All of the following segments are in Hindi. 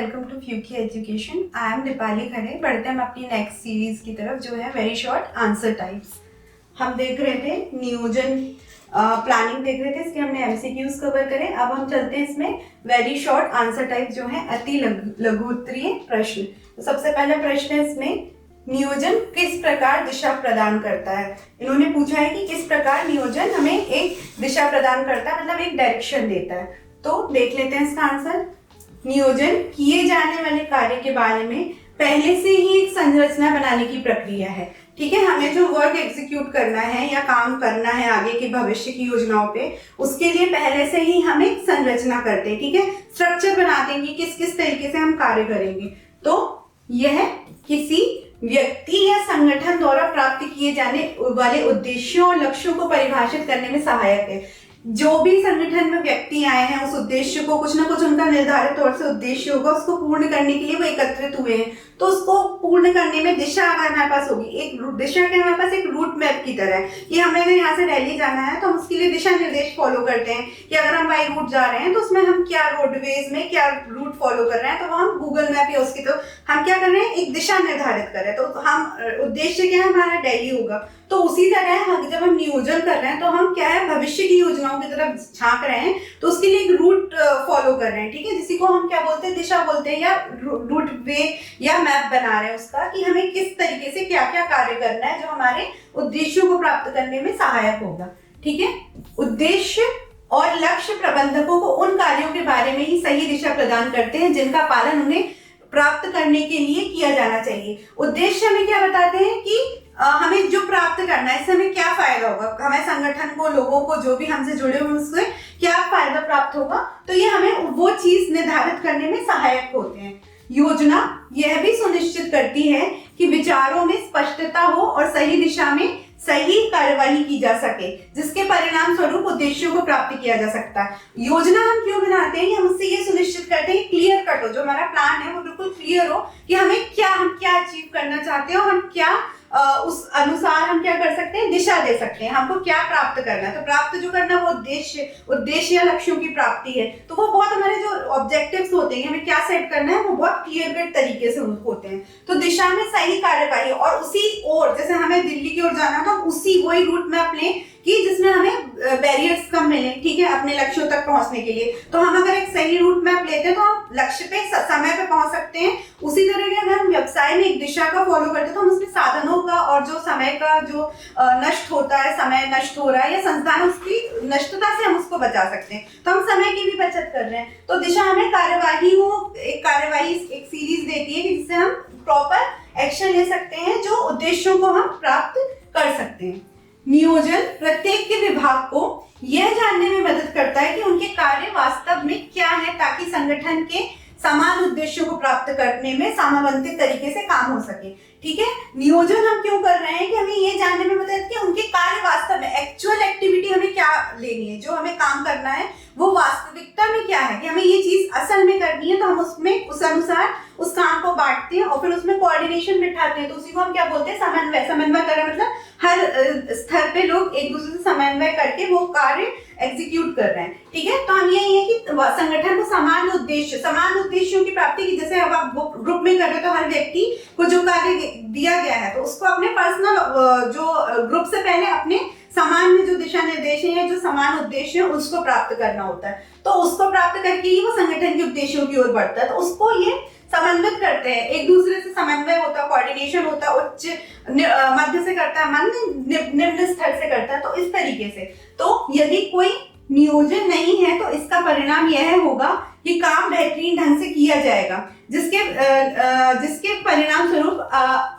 वेलकम टू फ्यूकी education. I am Deepali Khare. बढ़ते हैं हम अपनी नेक्स्ट सीरीज की तरफ जो है वेरी शॉर्ट आंसर टाइप्स। हम देख रहे थे नियोजन प्लानिंग देख रहे थे, इसके हमने एमसीक्यूज कवर करे। अब हम चलते हैं इसमें वेरी शॉर्ट आंसर टाइप जो है अति लघु उत्तरीय प्रश्न। तो सबसे पहला प्रश्न है इसमें, नियोजन किस प्रकार दिशा प्रदान करता है। इन्होंने पूछा है कि किस प्रकार नियोजन हमें एक दिशा प्रदान करता है, मतलब एक डायरेक्शन देता है। तो देख लेते हैं इसका आंसर। नियोजन किए जाने वाले कार्य के बारे में पहले से ही एक संरचना बनाने की प्रक्रिया है। ठीक है, हमें जो वर्क एग्जीक्यूट करना है या काम करना है आगे की भविष्य की योजनाओं पे, उसके लिए पहले से ही हम एक संरचना करते हैं। ठीक है, स्ट्रक्चर बनाते हैं कि किस किस तरीके से हम कार्य करेंगे। तो यह किसी व्यक्ति या संगठन द्वारा प्राप्त किए जाने वाले उद्देश्यों और लक्ष्यों को परिभाषित करने में सहायक है। जो भी संगठन में व्यक्ति आए हैं, उस उद्देश्य को कुछ ना कुछ उनका निर्धारित तौर से उद्देश्य होगा, उसको पूर्ण करने के लिए वो एकत्रित हुए हैं। तो उसको पूर्ण करने में दिशा अगर हमारे पास होगी, एक दिशा के हमारे पास एक रूट मैप की तरह है कि हमें अगर यहाँ से दिल्ली जाना है तो हम उसके लिए दिशा निर्देश फॉलो करते हैं कि अगर हम बाई रूट जा रहे हैं तो उसमें हम क्या रोडवेज में क्या रूट फॉलो कर रहे हैं, तो हम गूगल मैप या उसकी तो हम क्या कर रहे हैं, एक दिशा निर्धारित कर रहे हैं। तो हम उद्देश्य क्या है, हमारा दिल्ली होगा। तो उसी तरह हम जब हम नियोजन कर रहे हैं तो हम क्या है, भविष्य की योजनाओं की तरफ झांक रहे हैं, तो उसके लिए एक रूट फॉलो कर रहे हैं। ठीक है, जिसी को हम क्या बोलते हैं, दिशा बोलते हैं, या रूट वे या मैप बना रहे हैं उसका कि हमें किस तरीके से क्या क्या कार्य करना है जो हमारे उद्देश्यों को प्राप्त करने में सहायक होगा। ठीक है, उद्देश्य और लक्ष्य प्रबंधकों को उन कार्यों के बारे में ही सही दिशा प्रदान करते हैं जिनका पालन उन्हें प्राप्त करने के लिए किया जाना चाहिए। उद्देश्य हमें क्या बताते हैं कि हमें जो प्राप्त करना है, इससे हमें क्या फायदा होगा, हमें संगठन को, लोगों को, जो भी हमसे जुड़े हुए उससे क्या फायदा प्राप्त होगा। तो ये हमें वो चीज निर्धारित करने में सहायक होते हैं। योजना यह भी सुनिश्चित करती है कि विचारों में स्पष्टता हो और सही दिशा में सही कार्यवाही की जा सके, जिसके परिणाम स्वरूप उद्देश्यों को प्राप्त किया जा सकता है। योजना हम क्यों बनाते हैं, हम उससे ये सुनिश्चित करते हैं क्लियर कट हो, जो हमारा प्लान है वो बिल्कुल क्लियर हो कि हम क्या अचीव करना चाहते हैं और हम क्या उस अनुसार हम क्या कर सकते हैं, दिशा दे सकते हैं, हमको क्या प्राप्त करना है। तो प्राप्त जो करना वो उद्देश्य या लक्ष्यों की प्राप्ति है। तो वो बहुत हमारे जो ऑब्जेक्टिव्स होते हैं, हमें क्या सेट करना है, वो बहुत क्लियर कट तरीके से होते हैं। तो दिशा में सही कार्यवाही और उसी ओर, जैसे हमें दिल्ली की ओर जाना तो उसी वही रूट मैप लें कि जिसमें हमें बैरियर्स कम मिले। ठीक है, अपने लक्ष्यों तक पहुंचने के लिए। तो हम अगर एक सही रूट मैप लेते हैं तो हम लक्ष्य पे समय पे पहुंच सकते हैं। उसी तरह के अगर हम व्यवसाय में एक दिशा का फॉलो करते हैं तो हम उसमें साधनों का और जो समय का जो नष्ट होता है, समय नष्ट हो रहा है या संस्थान उसकी नष्टता से हम उसको बचा सकते हैं। तो हम समय की भी बचत कर रहे हैं। तो दिशा हमें कार्यवाही एक सीरीज देती है जिससे हम प्रॉपर एक्शन ले सकते हैं, जो उद्देश्यों को हम प्राप्त कर सकते हैं। नियोजन प्रत्येक के विभाग को यह जानने में मदद करता है कि उनके कार्य वास्तव में क्या है, ताकि संगठन के समान उद्देश्यों को प्राप्त करने में समन्वित तरीके से काम हो सके। ठीक है, नियोजन हम क्यों कर रहे हैं कि हमें ये जानने में मदद कि उनके कार्य वास्तव में एक्चुअल एक्टिविटी हमें क्या लेनी है, जो हमें काम करना है वो वास्तविकता में क्या है, कि हमें ये चीज असल में करनी है। तो हम उसमें उस अनुसार उस काम को बांटते हैं और फिर उसमें कोऑर्डिनेशन बिठाते हैं। तो उसी को हम क्या बोलते हैं, समन्वय करना। मतलब हर स्तर पे लोग एक दूसरे से समन्वय करके वो कार्य एग्जीक्यूट कर रहे हैं। ठीक है, तो हम यही है कि संगठन को समान उद्देश्यों की प्राप्ति की, जैसे अब आप ग्रुप में कर रहे हो तो हर व्यक्ति को जो कार्य दिया गया है तो उसको अपने पर्सनल जो ग्रुप से पहले अपने समान में जो दिशा निर्देश है, जो समान उद्देश्य है, उसको प्राप्त करना होता है। तो उसको प्राप्त करके ही वो संगठन के उद्देश्यों की ओर बढ़ता है। तो उसको ये समन्वित करते हैं, एक दूसरे से समन्वय होता है, कोऑर्डिनेशन होता है, उच्च मध्य से करता है, मन निम्न स्तर से करता है। तो इस तरीके से, तो यदि कोई नियोजन नहीं है तो इसका परिणाम यह होगा कि काम बेहतरीन ढंग से किया जाएगा, जिसके परिणाम स्वरूप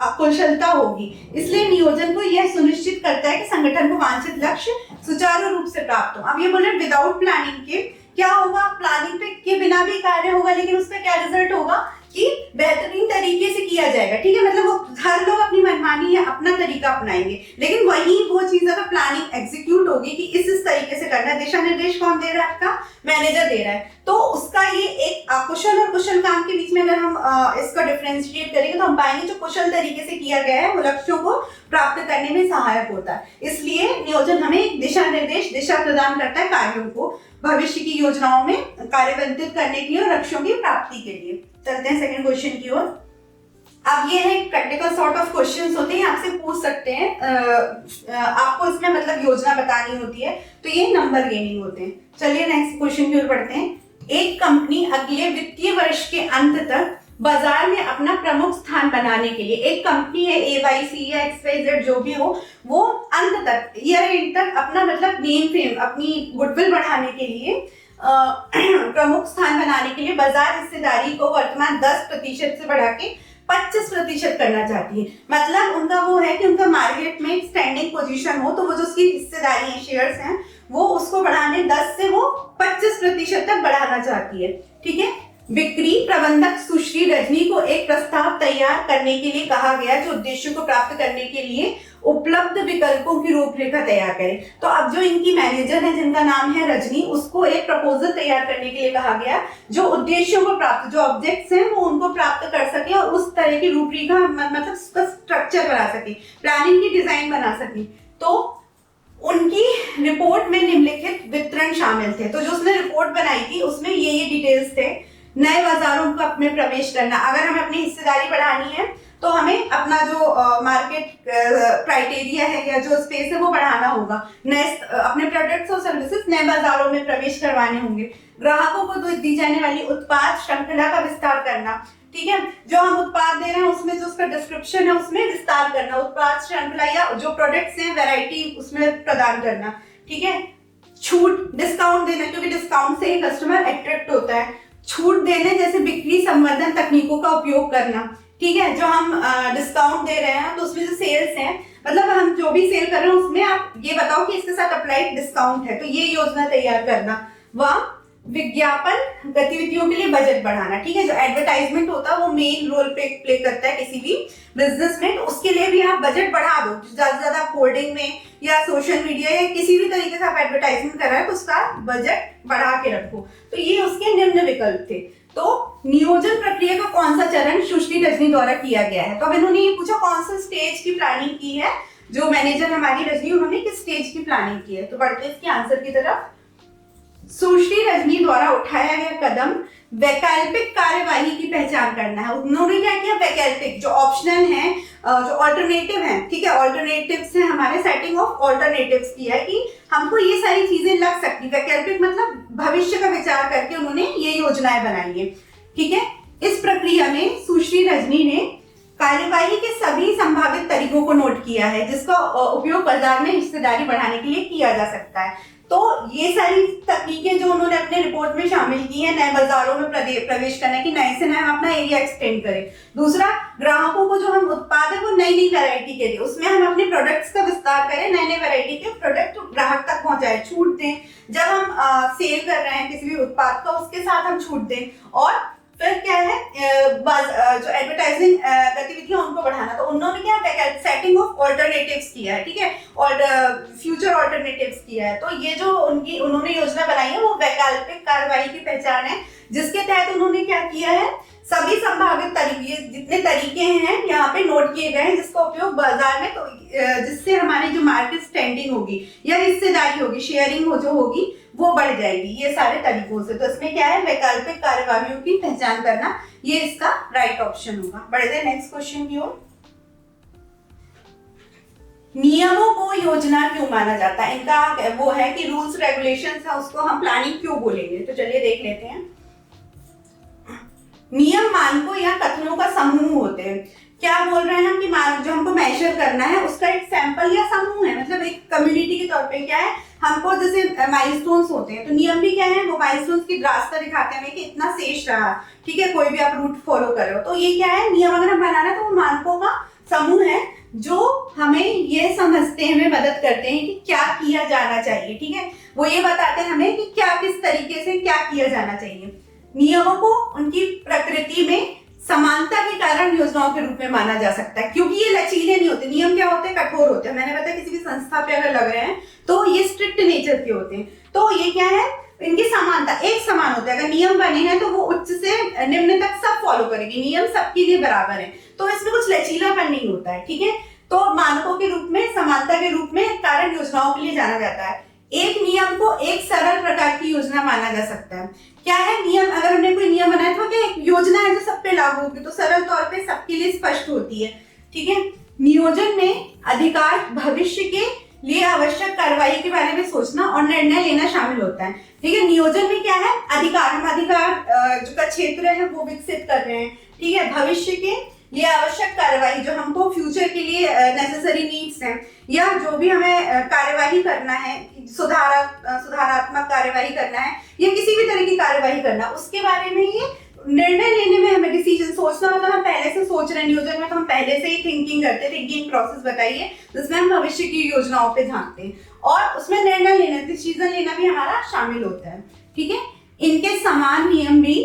अकुशलता होगी। इसलिए नियोजन को यह सुनिश्चित करता है कि संगठन को वांछित लक्ष्य सुचारू रूप से प्राप्त हो। अब ये बोले विदाउट प्लानिंग के क्या होगा, प्लानिंग के बिना भी कार्य होगा, लेकिन उसका क्या रिजल्ट होगा कि बेहतरीन तरीके से किया जाएगा। ठीक है, मतलब वो हर लोग अपनी मनमानी या अपना तरीका अपनाएंगे, लेकिन वही वो चीज अगर प्लानिंग एग्जीक्यूट होगी कि इस तरीके से करना है, दिशा निर्देश कौन दे रहा है, आपका मैनेजर दे रहा है, तो उसका ये एक अकुशल और कुशल काम के बीच में अगर हम इसका डिफरेंशिएट करेंगे तो हम पाएंगे जो कुशल तरीके से किया गया है वो लक्ष्यों को प्राप्त करने में सहायक होता है। इसलिए नियोजन हमें दिशा प्रदान करता है कार्यों को भविष्य की योजनाओं में कार्यान्वित करने के लिए और लक्ष्यों की प्राप्ति के लिए। चलते हैं सेकंड क्वेश्चन की ओर। अब ये है प्रैक्टिकल सॉर्ट ऑफ क्वेश्चंस होते हैं, आपसे पूछ सकते हैं, आपको इसमें मतलब योजना बतानी होती है, तो ये नंबर गेनिंग होते हैं। चलिए नेक्स्ट क्वेश्चन की ओर बढ़ते हैं। एक कंपनी अगले वित्तीय वर्ष के अंत तक बाजार में अपना प्रमुख स्थान बनाने के लिए, एक कंपनी है AYC या XYZ जो भी हो, वो अंत तक ईयर एंड तक अपना मतलब नेम फेम, अपनी गुडविल बढ़ाने के लिए प्रमुख स्थान बनाने के लिए बाजार हिस्सेदारी को वर्तमान 10% से बढ़ा के 25% करना चाहती है। मतलब उनका वो है कि उनका मार्केट में स्टैंडिंग पोजीशन हो, तो वो जो उसकी हिस्सेदारी है, शेयर्स हैं, वो उसको बढ़ाने 10 से वो 25% तक बढ़ाना चाहती है। ठीक है। बिक्री प्रबंधक सुश्री रजनी को एक प्रस्ताव तैयार करने के लिए कहा गया जो उद्देश्यों को प्राप्त करने के लिए उपलब्ध विकल्पों की रूपरेखा तैयार करें। तो अब जो इनकी मैनेजर है जिनका नाम है रजनी, उसको एक प्रपोजल तैयार करने के लिए कहा गया जो उद्देश्यों को प्राप्त, जो ऑब्जेक्ट्स हैं वो उनको प्राप्त कर सके और उस तरह की रूपरेखा मतलब उसका स्ट्रक्चर बना सके, प्लानिंग की डिजाइन बना सके। तो उनकी रिपोर्ट में निम्नलिखित वितरण शामिल थे। तो जो उसने रिपोर्ट बनाई थी उसमें ये डिटेल्स थे। नए बाजारों में प्रवेश करना, अगर हमें अपनी हिस्सेदारी बढ़ानी है तो हमें अपना जो मार्केट क्राइटेरिया है या जो स्पेस है वो बढ़ाना होगा। नए अपने प्रोडक्ट्स और सर्विसेज नए बाजारों में प्रवेश करवाने होंगे। ग्राहकों को दी जाने वाली उत्पाद श्रृंखला का विस्तार करना। ठीक है, जो हम उत्पाद दे रहे हैं उसमें जो उसका डिस्क्रिप्शन है उसमें विस्तार करना, उत्पाद श्रृंखला या जो प्रोडक्ट्स हैं वैरायटी उसमें प्रदान करना। ठीक है। छूट, डिस्काउंट देना, क्योंकि डिस्काउंट से ही कस्टमर अट्रैक्ट होता है। छूट देने जैसे बिक्री संवर्धन तकनीकों का उपयोग करना। ठीक है, जो हम डिस्काउंट दे रहे हैं तो उसमें जो सेल्स है, मतलब हम जो भी सेल कर रहे हैं उसमें आप ये बताओ कि इसके साथ अप्लाइड डिस्काउंट है, तो ये योजना तैयार करना। वह विज्ञापन गतिविधियों के लिए बजट बढ़ाना। ठीक है, जो एडवर्टाइजमेंट होता है वो मेन रोल प्ले करता है किसी भी बिजनेस में, तो उसके लिए भी आप बजट बढ़ा दो। ज्यादा से ज्यादा होर्डिंग में या सोशल मीडिया या किसी भी तरीके से आप एडवर्टाइजमेंट कर रहे हैं तो उसका बजट बढ़ा के रखो। तो ये उसके निम्न विकल्प थे। तो नियोजन प्रक्रिया का कौन सा चरण सुश्री रजनी द्वारा किया गया है? तो अब इन्होंने ये पूछा कौन सा स्टेज की प्लानिंग की है, जो मैनेजर हमारी रजनी, उन्होंने किस स्टेज की प्लानिंग की है। तो बढ़ते इसके आंसर की तरफ। सुश्री रजनी द्वारा उठाया गया कदम वैकल्पिक कार्यवाही की पहचान करना है। उन्होंने क्या किया, वैकल्पिक जो ऑप्शनल है, जो ऑल्टरनेटिव है, ठीक है, ऑल्टरनेटिव्स है, हमारे सेटिंग ऑफ ऑल्टरनेटिव्स किया है कि हमको ये सारी चीजें लग सकती। वैकल्पिक मतलब भविष्य का विचार करके उन्होंने ये योजनाएं बनाई है। ठीक है। इस प्रक्रिया में सुश्री रजनी ने कार्यवाही के सभी संभावित तरीकों को नोट किया है जिसका उपयोग बाजार में हिस्सेदारी बढ़ाने के लिए किया जा सकता है। तो ये सारी तकनीकें जो उन्होंने अपने रिपोर्ट में शामिल की है, नए बाजारों में प्रवेश करने की, नए से नए हम अपना एरिया एक्सटेंड करें। दूसरा, ग्राहकों को जो हम उत्पाद है वो नई नई वैरायटी के दें, उसमें हम अपने प्रोडक्ट्स का विस्तार करें, नए नए वैरायटी के प्रोडक्ट ग्राहक तक पहुंचाए, छूट दें। जब हम सेल कर रहे हैं किसी भी उत्पाद का उसके साथ हम छूट दें। और फिर क्या है, जो एडवर्टाइजिंग गतिविधियां उनको बढ़ाना। तो उन्होंने क्या सेटिंग ऑफ ऑल्टरनेटिव्स किया है। ठीक है, और फ्यूचर ऑल्टरनेटिव्स किया है। तो ये जो उन्होंने योजना बनाई है वो वैकल्पिक कार्रवाई की पहचान है, जिसके तहत उन्होंने क्या किया है, सभी संभावित तरीके, जितने तरीके हैं यहाँ पे नोट किए गए हैं जिसका उपयोग बाजार में, तो जिससे हमारी जो मार्केट स्टैंडिंग होगी या हिस्सेदारी होगी, शेयरिंग जो होगी वो बढ़ जाएगी, ये सारे तरीकों से। तो इसमें क्या है, वैकल्पिक कार्यवाहियों की पहचान करना, ये इसका राइट ऑप्शन होगा। बढ़ते हैं नेक्स्ट क्वेश्चन की ओर। नियमों को योजना क्यों माना जाता है? इनका वो है कि रूल्स रेगुलेशंस है, उसको हम प्लानिंग क्यों बोलेंगे। तो चलिए देख लेते हैं। नियम मानकों या कथनों का समूह होते हैं। क्या बोल रहे हैं हम कि मान जो हमको मेजर करना है उसका एक सैंपल या समूह है, मतलब एक कम्युनिटी के तौर पे क्या है, हमको जैसे माइलस्टोन्स होते हैं, तो नियम भी क्या है, वो माइलस्टोन्स की रास्ता दिखाते हैं कि इतना शेष रहा। ठीक है, कोई भी आप रूट फॉलो कर रहे हो, तो ये क्या है, नियम अगर हम बनाना है तो वो मानकों का समूह है जो हमें ये समझते हुए मदद करते हैं कि क्या किया जाना चाहिए। ठीक है, वो ये बताते हैं हमें कि क्या किस तरीके से क्या किया जाना चाहिए। नियमों को उनकी प्रकृति में समानता के कारण योजनाओं के रूप में माना जा सकता है, क्योंकि ये लचीले नहीं होते। नियम क्या होते हैं, कठोर होते हैं। मैंने बताया किसी भी संस्था पे अगर लग रहे हैं तो ये स्ट्रिक्ट नेचर के होते हैं। तो ये क्या है, इनकी समानता एक समान होता है। अगर नियम बने हैं तो वो उच्च से निम्न तक सब फॉलो करेगी, नियम सबके लिए बराबर है, तो इसमें कुछ लचीलापन नहीं होता है। ठीक है, तो मानकों के रूप में, समानता के रूप में कारण योजनाओं के लिए जाना जाता है। एक नियम को एक सरल प्रकार की योजना माना जा सकता है। क्या है नियम? अगर हमने कोई नियम बनाया तो क्या एक योजना है जो सब पे लागू होगी, तो सरल तौर पे सबके लिए स्पष्ट होती है। ठीक है, नियोजन में अधिकार भविष्य के लिए आवश्यक कार्रवाई के बारे में सोचना और निर्णय लेना शामिल होता है। ठीक है, नियोजन में क्या है? अधिकार, हम अधिकार जो का क्षेत्र है वो विकसित कर रहे हैं। ठीक है, भविष्य के लिए आवश्यक कार्यवाही जो हमको फ्यूचर के लिए नेसेसरी नीड्स हैं, या जो भी हमें कार्यवाही करना है, सुधारात्मक कार्यवाही करना है या किसी भी तरह की कार्यवाही करना, उसके बारे में ये निर्णय लेने में हमें डिसीजन सोचना, मतलब हम पहले से सोच रहे हैं। नियोजन में तो हम पहले से ही थिंकिंग करते हैं, थिंकिंग प्रोसेस बताइए, जिसमें हम भविष्य की योजनाओं पे झांकते हैं और उसमें निर्णय लेना, डिसीजन लेना भी हमारा शामिल होता है। ठीक है, इनके समान नियम भी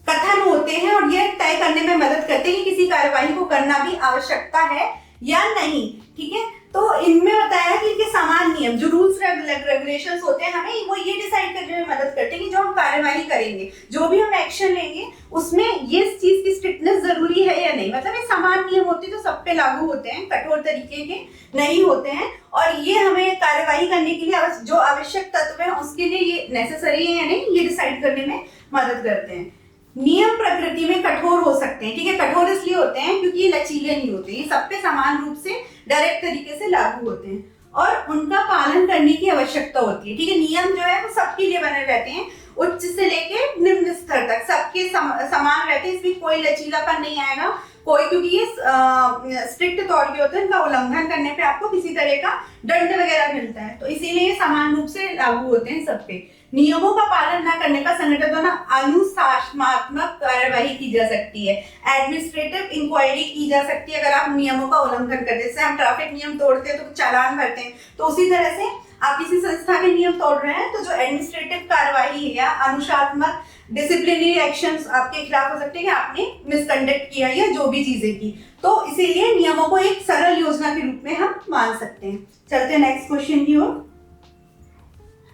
कथन होते हैं और ये तय करने में मदद करते हैं कि किसी कार्यवाही को करना भी आवश्यकता है या नहीं। ठीक है, तो इनमें बताया कि इनके समान नियम जो रूल्स रेगुलेशंस होते हैं, हमें वो ये डिसाइड करने में मदद करते हैं कि जो हम कार्यवाही करेंगे, जो भी हम एक्शन लेंगे, उसमें ये चीज की स्ट्रिक्टनेस जरूरी है या नहीं। मतलब ये समान नियम होते हैं जो सब पे लागू होते हैं, कठोर तरीके के नहीं होते हैं, और ये हमें कार्यवाही करने के लिए जो आवश्यक तत्व है उसके लिए ये नेसेसरी है या नहीं, ये डिसाइड करने में मदद करते हैं। नियम प्रकृति में कठोर हो सकते हैं। ठीक है, कठोर इसलिए होते हैं क्योंकि ये लचीले नहीं होते, ये सब पे समान रूप से डायरेक्ट तरीके से लागू होते हैं और उनका पालन करने की आवश्यकता होती है। ठीक है, नियम जो है वो सबके लिए बने रहते हैं, उच्च से लेके निम्न स्तर तक सबके समान रहते हैं, इसमें कोई लचीलापन नहीं आएगा कोई, क्योंकि ये स्ट्रिक्ट तौर के होते हैं, इनका उल्लंघन करने पे आपको किसी तरह का दंड वगैरह मिलता है, तो इसीलिए ये समान रूप से लागू होते हैं सब पे। नियमों का पालन न करने पर संगठन द्वारा अनुशासनात्मक कार्यवाही की जा सकती है, एडमिनिस्ट्रेटिव इंक्वायरी की जा सकती है अगर आप नियमों का उल्लंघन करते हैं। जैसे हम ट्रैफिक नियम तोड़ते हैं तो चालान भरते हैं, तो उसी तरह से आप किसी संस्था के नियम तोड़ रहे हैं तो जो एडमिनिस्ट्रेटिव कार्यवाही है या अनुशासनात्मक डिसिप्लिनरी एक्शंस आपके खिलाफ हो सकते हैं कि आपने मिसकंडक्ट किया या जो भी चीजें की, तो इसीलिए नियमों को एक सरल योजना के रूप में हम मान सकते हैं। चलते हैं नेक्स्ट क्वेश्चन की ओर।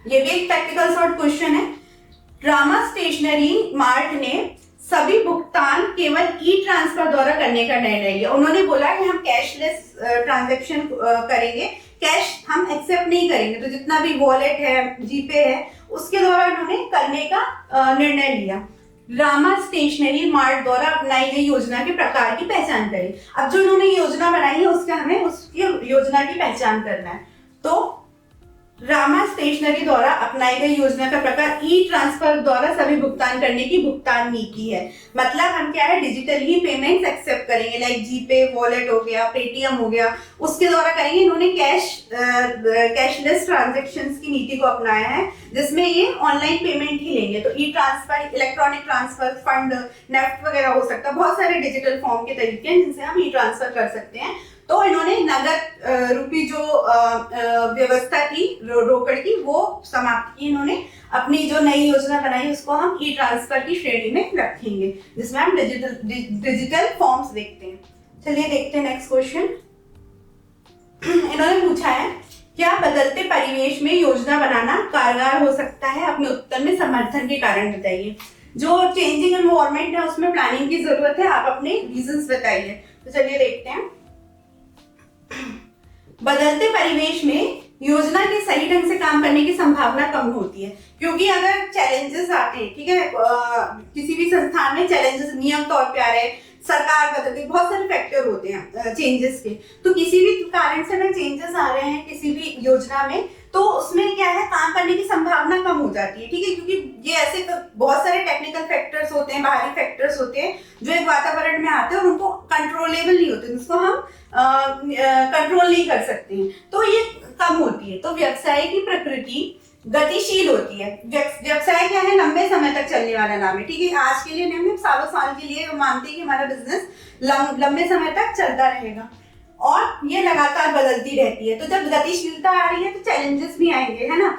ये भी एक प्रैक्टिकल सॉर्ट क्वेश्चन है। रामा स्टेशनरी मार्ट ने सभी भुगतान केवल ई ट्रांसफर द्वारा करने का निर्णय लिया। उन्होंने बोला कि हम कैशलेस ट्रांजैक्शन करेंगे, कैश हम एक्सेप्ट नहीं करेंगे, तो जितना भी वॉलेट है, जीपे है, उसके द्वारा उन्होंने करने का निर्णय लिया। रामा स्टेशनरी मार्ट द्वारा अपनाई गई योजना के प्रकार की पहचान करें। अब जो उन्होंने योजना बनाई है उसका हमें उसकी योजना की पहचान करना है। तो रामा स्टेशनरी द्वारा अपनाई गई योजना का प्रकार ई ट्रांसफर द्वारा सभी भुगतान करने की भुगतान नीति है। मतलब हम क्या है, डिजिटल ही पेमेंट्स एक्सेप्ट करेंगे, लाइक जीपे, वॉलेट हो गया, पेटीएम हो गया, उसके द्वारा करेंगे। इन्होंने कैशलेस ट्रांजैक्शंस की नीति को अपनाया है, जिसमें ये ऑनलाइन पेमेंट ही लेंगे। तो e transfer, electronic transfer, fund, NEFT वगैरह हो सकता है, बहुत सारे डिजिटल फॉर्म के तरीके हैं जिनसे हम ई ट्रांसफर कर सकते हैं। तो इन्होंने नगद रूपी जो व्यवस्था थी रोकड़ की, वो समाप्त की। इन्होंने अपनी जो नई योजना बनाई उसको हम ई ट्रांसफर की श्रेणी में रखेंगे, जिसमें हम डिजिटल फॉर्म्स देखते हैं। चलिए देखते हैं नेक्स्ट क्वेश्चन। इन्होंने पूछा है, क्या बदलते परिवेश में योजना बनाना कारगर हो सकता है? अपने उत्तर में समर्थन के कारण बताइए। जो चेंजिंग एनवायरनमेंट है उसमें प्लानिंग की जरूरत है, आप अपने रीजंस बताइए। तो चलिए देखते हैं। बदलते परिवेश में योजना के सही ढंग से काम करने की संभावना कम होती है, क्योंकि अगर चैलेंजेस आते हैं, ठीक है, किसी भी संस्थान में चैलेंजेस नियम तौर पे आ रहे हैं, सरकार बदलती, बहुत सारे फैक्टर होते हैं चेंजेस के, तो किसी भी कारण से अगर चेंजेस आ रहे हैं किसी भी योजना में, तो उसमें क्या है, काम करने की संभावना कम हो जाती है। ठीक है, क्योंकि ये ऐसे बहुत सारे टेक्निकल फैक्टर्स होते हैं, बाहरी फैक्टर्स होते हैं जो एक वातावरण में आते हैं और उनको कंट्रोलेबल नहीं होते, जिसको हम कंट्रोल नहीं कर सकते हैं, तो ये कम होती है। तो व्यवसाय की प्रकृति गतिशील होती है। व्यवसाय क्या है, लंबे समय तक चलने वाला नाम है। ठीक है, आज के लिए नहीं, हम सालों साल के लिए मानते हैं कि हमारा बिजनेस लंबे समय तक चलता रहेगा और ये लगातार बदलती रहती है। तो जब गतिशीलता आ रही है तो चैलेंजेस भी आएंगे, है ना,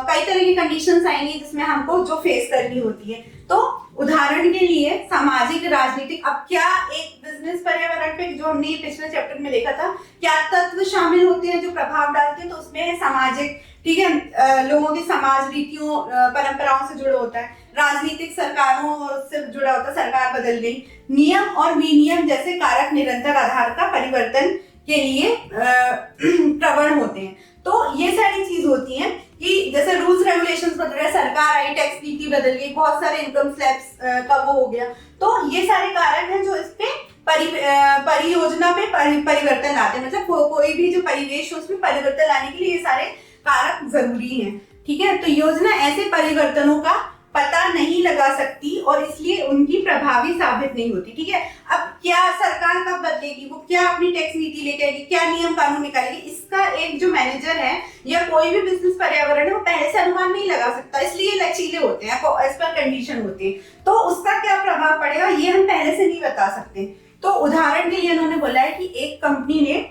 कई तरह की कंडीशंस आएंगी जिसमें हमको जो फेस करनी होती है। तो उदाहरण के लिए सामाजिक, राजनीतिक, अब क्या एक बिजनेस पर्यावरण पे, जो हमने पिछले चैप्टर में देखा था, क्या तत्व शामिल होते हैं जो प्रभाव डालते हैं, तो उसमें है सामाजिक, ठीक है, लोगों की समाज रीतियों परंपराओं से जुड़ा होता है, राजनीतिक, सरकारों से जुड़ा होता है, सरकार बदल गई, नियम और विनियम जैसे कारक निरंतर आधार का परिवर्तन के लिए प्रवण होते हैं। तो ये सारी चीज होती है कि जैसे रूल्स रेगुलेशंस बदल रहे, सरकार आई, टैक्स नीति बदल गई, बहुत सारे इनकम स्लैब्स का वो हो गया, तो ये सारे कारक हैं जो इस पे परियोजना पे परिवर्तन लाते हैं। मतलब कोई भी जो परिवेश हो उसमें परिवर्तन लाने के लिए ये सारे कारक जरूरी हैं। ठीक है, तो योजना ऐसे परिवर्तनों का पता नहीं लगा सकती और इसलिए उनकी प्रभावी साबित नहीं होती। ठीक है, अब क्या सरकार कब बदलेगी, वो क्या अपनी टैक्स नीति लेके आएगी, क्या नियम कानून निकालेगी, इसका एक जो मैनेजर है या कोई भी बिजनेस पर्यावरण है वो पहले से अनुमान नहीं लगा सकता, इसलिए लचीले होते हैं, एज पर कंडीशन होते हैं। तो उसका क्या प्रभाव पड़ेगा ये हम पहले से नहीं बता सकते। तो उदाहरण के लिए उन्होंने बोला है कि एक कंपनी ने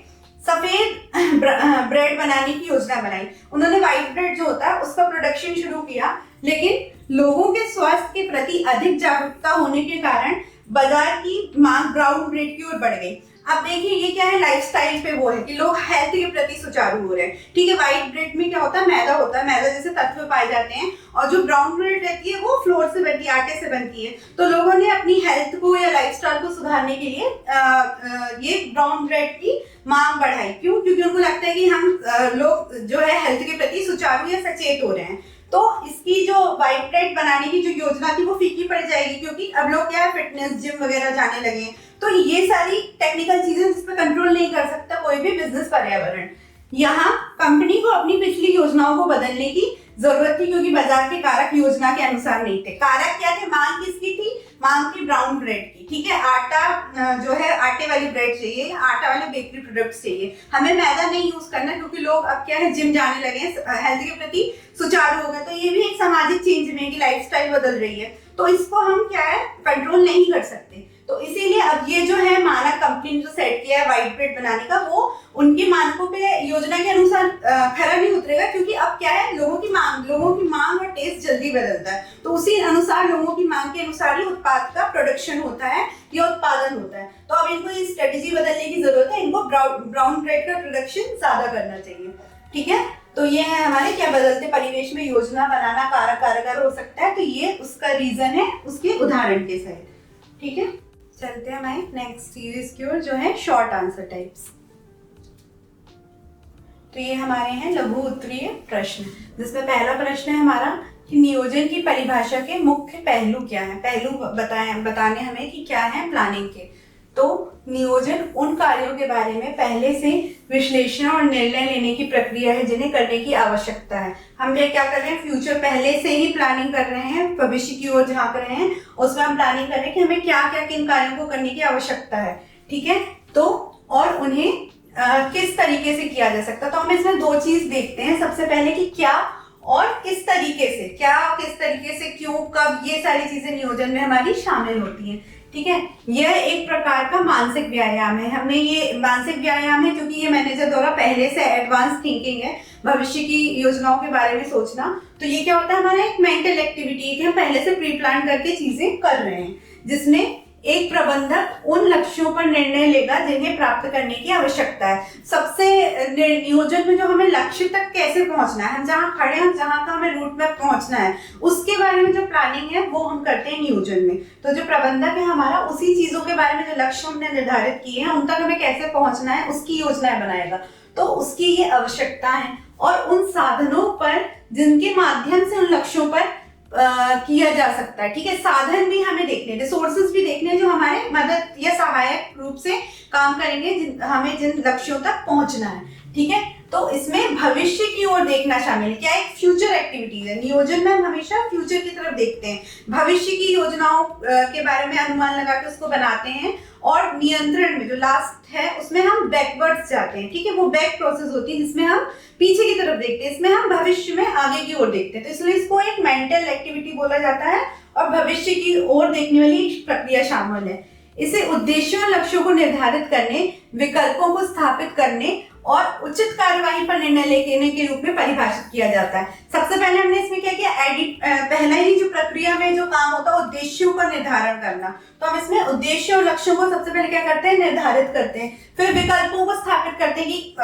सफेद ब्रेड बनाने की योजना बनाई। उन्होंने व्हाइट ब्रेड जो होता है उसका प्रोडक्शन शुरू किया, लेकिन लोगों के स्वास्थ्य के प्रति अधिक जागरूकता होने के कारण बाजार की मांग ब्राउन ब्रेड की ओर बढ़ गई। अब देखिए ये क्या है, लाइफस्टाइल पे वो है कि लोग हेल्थ के प्रति सुचारू हो रहे हैं। ठीक है, व्हाइट ब्रेड में क्या होता है, मैदा होता है, मैदा जैसे तत्व पाए जाते हैं, और जो ब्राउन ब्रेड रहती है वो फ्लोर से बनती है, आटे से बनती है। तो लोगों ने अपनी हेल्थ को या लाइफस्टाइल को सुधारने के लिए ये ब्राउन ब्रेड की मांग बढ़ाई। क्यों? क्योंकि उनको लगता है कि हम लोग जो है हेल्थ के प्रति सुचारू या सचेत हो रहे हैं। तो इसकी जो व्हाइट ब्रेड बनाने की जो योजना थी वो फीकी पड़ जाएगी, क्योंकि अब लोग क्या है फिटनेस जिम वगैरह जाने लगे। तो ये सारी टेक्निकल चीजें जिस पे कंट्रोल नहीं कर सकता कोई भी बिजनेस पर्यावरण। यहाँ कंपनी को अपनी पिछली योजनाओं को बदलने की जरूरत थी, क्योंकि बाजार के कारक योजना के अनुसार नहीं थे। कारक क्या थे? मांग किसकी थी? मांग थी ब्राउन ब्रेड की। ठीक है, आटा जो है आटे वाली ब्रेड चाहिए, आटा वाले बेकरी प्रोडक्ट्स चाहिए, हमें मैदा नहीं यूज करना, क्योंकि लोग अब क्या है जिम जाने लगे, हेल्थ के प्रति सुचारू हो गए। तो ये भी एक सामाजिक चेंज में कि लाइफस्टाइल बदल रही है, तो इसको हम क्या है कंट्रोल नहीं कर सकते। तो इसीलिए अब ये जो है मानक कंपनी ने जो सेट किया है व्हाइट ब्रेड बनाने का, वो उनके मानकों पे योजना के अनुसार खरा नहीं उतरेगा, क्योंकि अब क्या है लोगों की मांग और टेस्ट जल्दी बदलता है। तो उसी अनुसार लोगों की मांग के अनुसार ही उत्पाद का प्रोडक्शन होता है या उत्पादन होता है। तो अब इनको ये स्ट्रेटेजी बदलने की जरूरत है, इनको ब्राउन ब्रेड का प्रोडक्शन ज्यादा करना चाहिए। ठीक है, तो ये है हमारे क्या बदलते परिवेश में योजना बनाना कारगर हो सकता है। तो ये उसका रीजन है उसके उदाहरण के सहित। ठीक है, चलते हैं हमारे नेक्स्ट सीरीज की ओर जो है शॉर्ट आंसर टाइप्स। तो ये हमारे हैं लघु उत्तरीय प्रश्न, जिसमें पहला प्रश्न है हमारा कि नियोजन की परिभाषा के मुख्य पहलू क्या है। पहलू बताने हमें कि क्या है प्लानिंग के। तो नियोजन उन कार्यों के बारे में पहले से विश्लेषण और निर्णय लेने की प्रक्रिया है जिन्हें करने की आवश्यकता है। हम क्या कर रहे हैं, फ्यूचर पहले से ही प्लानिंग कर रहे हैं, भविष्य की ओर झांक रहे हैं, उसमें हम प्लानिंग कर रहे हैं कि हमें क्या क्या किन कार्यों को करने की आवश्यकता है। ठीक है, तो और उन्हें किस तरीके से किया जा सकता है। तो हम इसमें दो चीज देखते हैं, सबसे पहले कि क्या और किस तरीके से, क्या किस तरीके से, क्यों, कब, ये सारी चीजें नियोजन में हमारी शामिल होती हैं। ठीक है, यह एक प्रकार का मानसिक व्यायाम है। हमने ये मानसिक व्यायाम है क्योंकि ये मैनेजर द्वारा पहले से एडवांस थिंकिंग है, भविष्य की योजनाओं के बारे में सोचना। तो ये क्या होता है, हमारा एक मेंटल एक्टिविटी है, हम पहले से प्री प्लान करके चीजें कर रहे हैं, जिसमें एक प्रबंधक उन लक्ष्यों पर निर्णय लेगा जिन्हें प्राप्त करने की आवश्यकता है। सबसे नियोजन में जो हमें लक्ष्य तक कैसे पहुंचना है, हम जहाँ खड़े हैं, जहाँ का हमें रूट मैप पहुंचना है, उसके बारे में जो प्लानिंग है वो हम करते हैं नियोजन में। तो जो प्रबंधक है हमारा उसी चीजों के बारे में जो लक्ष्य हमने निर्धारित किए हैं उन तक हमें कैसे पहुंचना है उसकी योजना बनाएगा। तो उसकी ये आवश्यकता है और उन साधनों पर जिनके माध्यम से उन लक्ष्यों पर किया जा सकता है। ठीक है, साधन भी हमें देखने, रिसोर्सेज भी देखने जो हमारे मदद या सहायक रूप से काम करेंगे हमें जिन लक्ष्यों तक पहुंचना है। ठीक है, तो इसमें भविष्य की ओर देखना शामिल है, क्या एक फ्यूचर एक्टिविटीज है। नियोजन में हम हमेशा फ्यूचर की तरफ देखते हैं, भविष्य की योजनाओं के बारे में अनुमान लगा के उसको बनाते हैं, और नियंत्रण में जो लास्ट है उसमें हम बैकवर्ड्स जाते हैं। ठीक है, वो बैक प्रोसेस होती है जिसमें हम पीछे की तरफ देखते हैं, इसमें हम भविष्य में आगे की ओर देखते हैं। तो इसलिए इसको एक मेंटल एक्टिविटी बोला जाता है और भविष्य की ओर देखने वाली प्रक्रिया शामिल है। इसे उद्देश्यों और लक्ष्यों को निर्धारित करने, विकल्पों को स्थापित करने और उचित कार्यवाही पर निर्णय लेने के रूप में परिभाषित किया जाता है। सबसे पहले हमने इसमें क्या किया, पहला ही जो प्रक्रिया में जो काम होता है उद्देश्यों का निर्धारण करना। तो हम इसमें उद्देश्य और लक्ष्यों को सबसे पहले क्या करते हैं, निर्धारित करते हैं। फिर विकल्पों को स्थापित करते हैं कि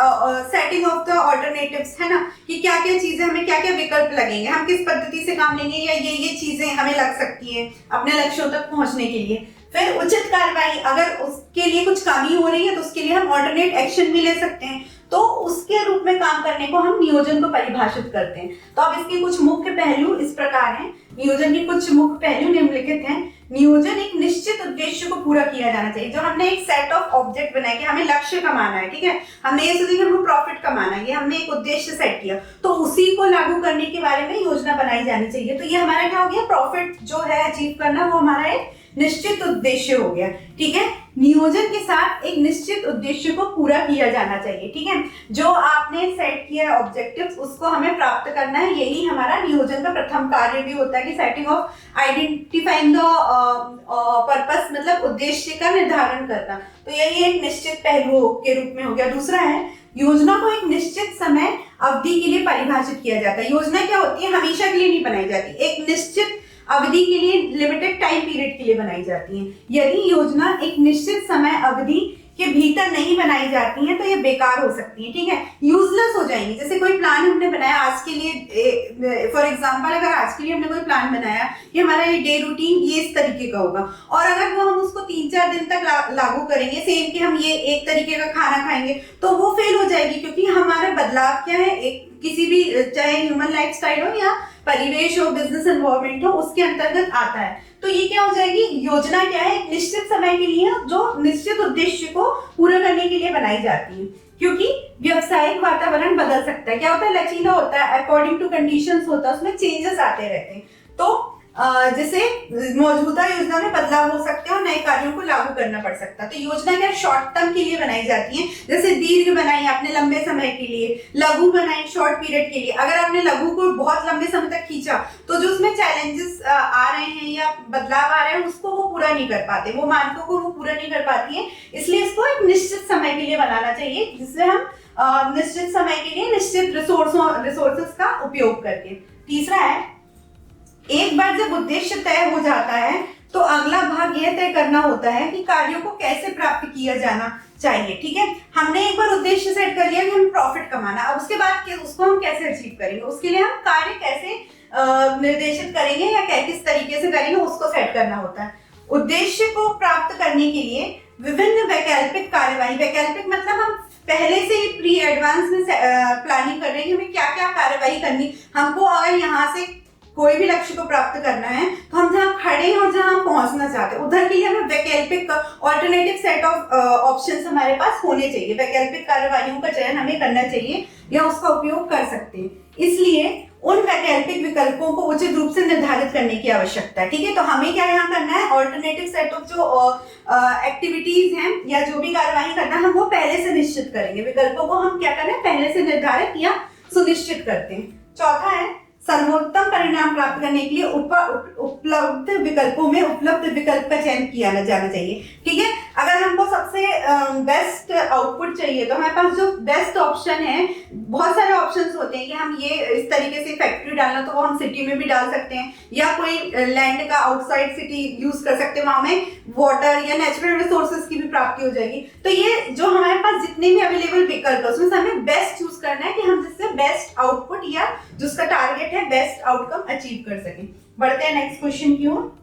सेटिंग ऑफ द ऑल्टरनेटिव्स है ना, कि क्या क्या चीजें हमें क्या क्या विकल्प लगेंगे, हम किस पद्धति से काम लेंगे, या ये चीजें हमें लग सकती है अपने लक्ष्यों तक पहुंचने के लिए। फिर उचित कार्यवाही, अगर उसके लिए कुछ कमी हो रही है तो उसके लिए हम ऑल्टरनेट एक्शन भी ले सकते हैं। तो उसके रूप में काम करने को हम नियोजन को परिभाषित करते हैं। तो अब इसके कुछ मुख्य पहलू इस प्रकार हैं। नियोजन के कुछ मुख्य पहलू निम्नलिखित हैं। नियोजन एक निश्चित उद्देश्य को पूरा किया जाना चाहिए। जो हमने एक सेट ऑफ ऑब्जेक्ट बनाया कि हमें लक्ष्य कमाना है, ठीक है, हमने ये सोचा कि हमको प्रॉफिट कमाना है, ये हमने एक उद्देश्य सेट किया, तो उसी को लागू करने के बारे में योजना बनाई जानी चाहिए। तो ये हमारा क्या हो गया, प्रॉफिट जो है अचीव करना, वो हमारा एक निश्चित उद्देश्य हो गया, ठीक है। नियोजन के साथ एक निश्चित उद्देश्य को पूरा किया जाना चाहिए, ठीक है। जो आपने सेट किया है ऑब्जेक्टिव्स, उसको हमें प्राप्त करना है। यही हमारा नियोजन का प्रथम कार्य भी होता है कि setting of identifying the purpose, मतलब उद्देश्य का निर्धारण करना। तो यही एक निश्चित पहलू के रूप में हो गया। दूसरा है, योजना को एक निश्चित समय अवधि के लिए परिभाषित किया जाता है। योजना क्या होती है, हमेशा के लिए नहीं बनाई जाती, एक निश्चित अवधि के लिए, लिमिटेड टाइम पीरियड के लिए बनाई जाती है। यदि योजना एक निश्चित समय अवधि के भीतर नहीं बनाई जाती है तो ये बेकार हो सकती है, ठीक है, यूजलेस हो जाएंगी। जैसे कोई प्लान हमने बनाया आज के लिए, फॉर एग्जांपल अगर आज के लिए हमने कोई प्लान बनाया कि हमारा ये डे रूटीन ये इस तरीके का होगा, और अगर वो हम उसको 3-4 दिन तक लागू करेंगे सेम कि हम ये एक तरीके का खाना खाएंगे, तो वो फेल हो जाएगी, क्योंकि हमारा बदलाव क्या है, एक किसी भी, चाहे ह्यूमन लाइफस्टाइल हो या परिवेश हो, बिजनेस एनवायरनमेंट हो, उसके अंतर्गत आता है। तो ये क्या हो जाएगी, योजना क्या है, एक निश्चित समय के लिए जो निश्चित उद्देश्य को पूरा करने के लिए बनाई जाती है। क्योंकि व्यवसायिक वातावरण बदल सकता है, क्या होता है, लचीला होता है, अकॉर्डिंग टू कंडीशंस होता है, उसमें चेंजेस आते रहते हैं। तो जैसे मौजूदा योजना में बदलाव हो सकते हैं और नए कार्यों को लागू करना पड़ सकता है। तो योजना क्या शॉर्ट टर्म के लिए बनाई जाती है, जैसे दीर्घ बनाई आपने लंबे समय के लिए, लघु बनाई शॉर्ट पीरियड के लिए। अगर आपने लघु को बहुत लंबे समय तक खींचा तो जो उसमें चैलेंजेस आ रहे हैं या बदलाव आ रहे हैं उसको वो पूरा नहीं कर पाते, वो मानकों को वो पूरा नहीं कर पाती है। इसलिए इसको एक निश्चित समय के लिए बनाना चाहिए, जिससे हम निश्चित समय के लिए निश्चित रिसोर्सेस का उपयोग करके। तीसरा है, एक बार जब उद्देश्य तय हो जाता है तो अगला भाग यह तय करना होता है कि कार्यों को कैसे प्राप्त किया जाना चाहिए, ठीक है। हमने एक बार उद्देश्य सेट कर लिया कि हमें प्रॉफिट कमाना, अब उसके बाद उसको हम कैसे अचीव करेंगे, उसके लिए हम कार्य कैसे निर्देशित करेंगे या किस तरीके से करेंगे, उसको सेट करना होता है। उद्देश्य को प्राप्त करने के लिए विभिन्न वैकल्पिक कार्यवाही, वैकल्पिक मतलब हम पहले से ही प्री एडवांस में प्लानिंग कर रहे हैं कि हमें क्या क्या कार्यवाही करनी। हमको अगर यहाँ से कोई भी लक्ष्य को प्राप्त करना है तो हम जहाँ खड़े हैं और जहाँ हम पहुंचना चाहते हैं उधर के लिए हमें वैकल्पिक ऑल्टरनेटिव सेट ऑफ ऑप्शंस हमारे पास होने चाहिए। वैकल्पिक कार्यवाहियों का चयन हमें करना चाहिए या उसका उपयोग कर सकते हैं। इसलिए उन वैकल्पिक विकल्पों को उचित रूप से निर्धारित करने की आवश्यकता है, ठीक है। तो हमें क्या यहाँ करना है, ऑल्टरनेटिव सेट ऑफ जो एक्टिविटीज हैं या जो भी कार्यवाही करना है हम वो पहले से निश्चित करेंगे। विकल्पों को हम क्या करें, पहले से निर्धारित या सुनिश्चित करते हैं। चौथा है, सर्वोत्तम परिणाम प्राप्त करने के लिए उपलब्ध विकल्पों में उपलब्ध विकल्प का चयन किया जाना चाहिए, ठीक है। अगर हमको सबसे बेस्ट आउटपुट चाहिए तो हमारे पास जो बेस्ट ऑप्शन है, बहुत सारे ऑप्शंस होते हैं कि हम ये इस तरीके से फैक्ट्री डालना तो वो हम सिटी में भी डाल सकते हैं, या कोई लैंड का आउटसाइड सिटी यूज कर सकते हैं, वहां में वाटर या नेचुरल रिसोर्सेज की भी प्राप्ति हो जाएगी। तो ये जो हमारे पास जितने भी अवेलेबल विकल्प है उसमें से हमें बेस्ट चूज करना है कि हम जिससे बेस्ट आउटपुट या जिसका टारगेट है बेस्ट आउटकम अचीव कर सकें। बढ़ते हैं नेक्स्ट क्वेश्चन की ओर।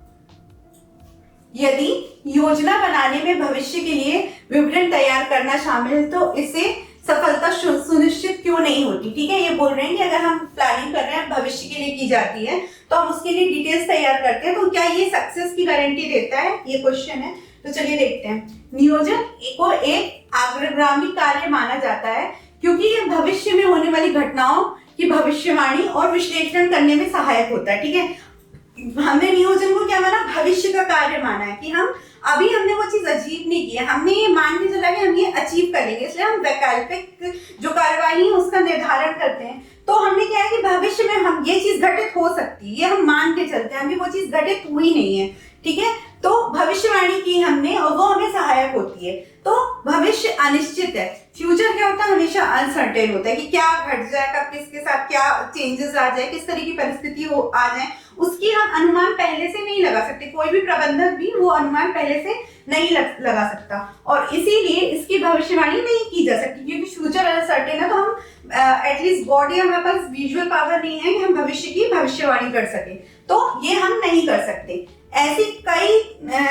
यदि योजना बनाने में भविष्य के लिए विवरण तैयार करना शामिल है तो इसे सफलता सुनिश्चित क्यों नहीं होती, ठीक है। ये बोल रहे हैं कि अगर हम प्लानिंग कर रहे हैं भविष्य के लिए की जाती है तो हम उसके लिए डिटेल्स तैयार करते हैं, तो क्या ये सक्सेस की गारंटी देता है, ये क्वेश्चन है। तो चलिए देखते हैं। नियोजन को एक अग्रगामी कार्य माना जाता है क्योंकि ये भविष्य में होने वाली घटनाओं की भविष्यवाणी और विश्लेषण करने में सहायक होता है, ठीक है। हमने नियोजन को क्या माना, भविष्य का कार्य माना है कि हम अभी हमने वो चीज अचीव नहीं की है, हमने ये मान के चला कि हम ये अचीव कर लेंगे, इसलिए हम वैकल्पिक जो कार्यवाही है उसका निर्धारण करते हैं। तो हमने क्या है कि भविष्य में हम ये चीज घटित हो सकती है, ये हम मान के चलते हैं, अभी वो चीज घटित हुई नहीं है, ठीक है। तो भविष्यवाणी की हमने और वो हमें सहायक होती है। तो भविष्य अनिश्चित है, फ्यूचर क्या होता है, हमेशा अनसर्टेन होता है कि क्या घट जाए, कब किसके साथ क्या चेंजेस आ जाए, किस तरह की परिस्थिति आ जाए, उसकी हम अनुमान पहले से नहीं लगा सकते। कोई भी प्रबंधक भी वो अनुमान पहले से नहीं लगा सकता और इसीलिए इसकी भविष्यवाणी नहीं की जा सकती क्योंकि फ्यूचर अनसर्टेन है। तो हम एटलीस्ट बॉडी हमारे पास विजुअल पावर नहीं है कि हम भविष्य की भविष्यवाणी कर सके, तो ये हम नहीं कर सकते। ऐसी कई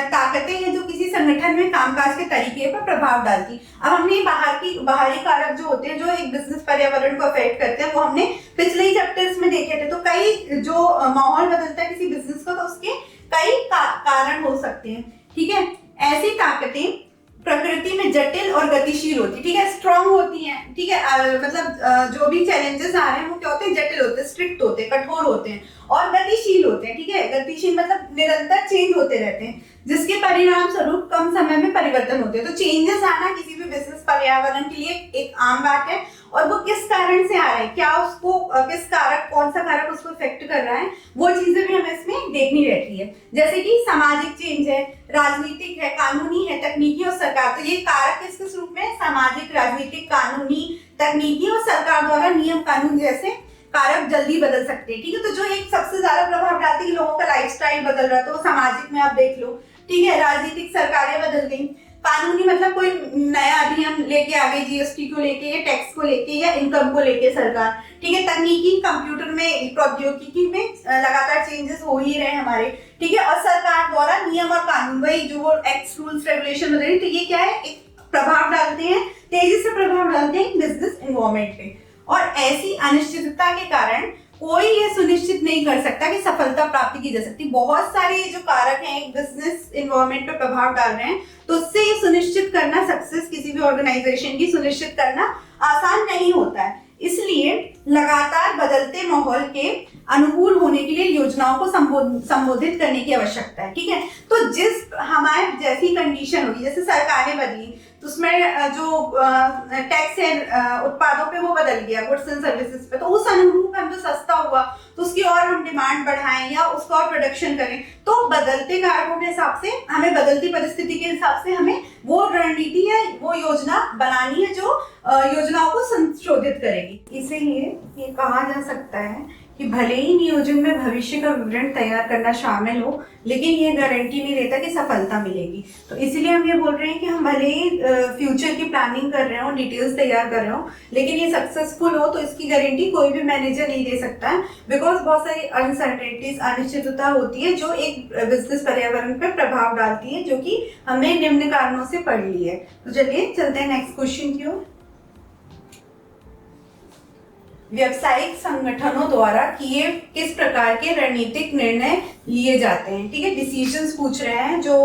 ताकतें हैं जो किसी संगठन में कामकाज के तरीके पर प्रभाव डालती। अब हमने बाहरी कारक जो होते हैं जो एक बिजनेस पर्यावरण को अफेक्ट करते हैं वो हमने पिछले ही चैप्टर्स में देखे थे। तो कई जो माहौल बदलता है किसी बिजनेस का तो उसके कई कारण हो सकते हैं, ठीक है। ऐसी ताकतें प्रकृति में जटिल और गतिशील होती, ठीक है, स्ट्रांग होती हैं, ठीक है, मतलब जो भी चैलेंजेस आ रहे हैं वो क्या होते हैं, जटिल होते हैं, स्ट्रिक्ट होते हैं, कठोर होते हैं और गतिशील होते हैं, ठीक है। गतिशील मतलब निरंतर चेंज होते रहते हैं जिसके परिणाम स्वरूप कम समय में परिवर्तन होते हैं। तो चेंजेस आना किसी भी बिजनेस पर्यावरण के लिए एक आम बात है और वो किस कारण से आ रहा है, क्या उसको किस कारक, कौन सा कारक उसको इफेक्ट कर रहा है, वो चीजें भी हमें इसमें देखनी रहती है। जैसे कि सामाजिक चेंज है, राजनीतिक है, कानूनी है, तकनीकी और सरकार। तो ये कारक किस किस रूप में, सामाजिक, राजनीतिक, कानूनी, तकनीकी और सरकार द्वारा नियम कानून जैसे कारक जल्दी बदल सकते हैं, ठीक है। तो जो एक सबसे ज्यादा प्रभाव डालती है कि लोगों का लाइफस्टाइल बदल रहा है, तो वो सामाजिक में आप देख लो, ठीक है। राजनीतिक, सरकारें बदल गई। कानूनी मतलब कोई नया अधिनियम लेके आ गई, जीएसटी को लेके या टैक्स को लेके या इनकम को लेके सरकार, ठीक है। तकनीकी, कंप्यूटर में, प्रौद्योगिकी में लगातार चेंजेस हो ही रहे हमारे, ठीक है। और सरकार द्वारा नियम और कानून, वही जो वो एक्ट्स, रूल्स, रेगुलेशन वगैरह, तो ये क्या है, एक प्रभाव डालते हैं, तेजी से प्रभाव डालते हैं बिजनेस एनवायरमेंट पे। और ऐसी अनिश्चितता के कारण कोई ये सुनिश्चित नहीं कर सकता कि सफलता प्राप्ति की जा सकती। बहुत सारे जो कारक हैं एक बिजनेस एनवायरनमेंट पे प्रभाव डाल रहे हैं, तो उससे ये सुनिश्चित करना, सक्सेस किसी भी ऑर्गेनाइजेशन की सुनिश्चित करना आसान नहीं होता है। इसलिए लगातार बदलते माहौल के अनुकूल होने के लिए योजनाओं को संबोधित करने की आवश्यकता है, ठीक है। तो जिस हमारे जैसी कंडीशन होगी, जैसे सरकारें बदली तो उसमें जो टैक्स है उत्पादों पे वो बदल गया, गुड्स एंड सर्विसेज पे, तो उस अनुरूप हम तो सस्ता हुआ तो उसकी और हम डिमांड बढ़ाएं या उसका और प्रोडक्शन करें। तो बदलते कारकों के हिसाब से हमें, बदलती परिस्थिति के हिसाब से हमें वो रणनीति या वो योजना बनानी है जो योजनाओं को संशोधित करेगी। इसीलिए ये कहा जा सकता है कि भले ही नियोजन में भविष्य का विवरण तैयार करना शामिल हो, लेकिन ये गारंटी नहीं देता कि सफलता मिलेगी। तो इसीलिए हम ये बोल रहे हैं कि हम भले ही फ्यूचर की प्लानिंग कर रहे हो, डिटेल्स तैयार कर रहे हो, लेकिन ये सक्सेसफुल हो तो इसकी गारंटी कोई भी मैनेजर नहीं दे सकता है, बिकॉज बहुत सारी अनसर्टेनिटीज, अनिश्चितता होती है जो एक बिजनेस पर्यावरण पर प्रभाव डालती है, जो कि हमने निम्न कारणों से पढ़ ली है। तो चलिए चलते हैं नेक्स्ट क्वेश्चन की ओर। व्यावसायिक संगठनों द्वारा किए किस प्रकार के रणनीतिक निर्णय लिए जाते हैं, ठीक है। डिसीजंस पूछ रहे हैं, जो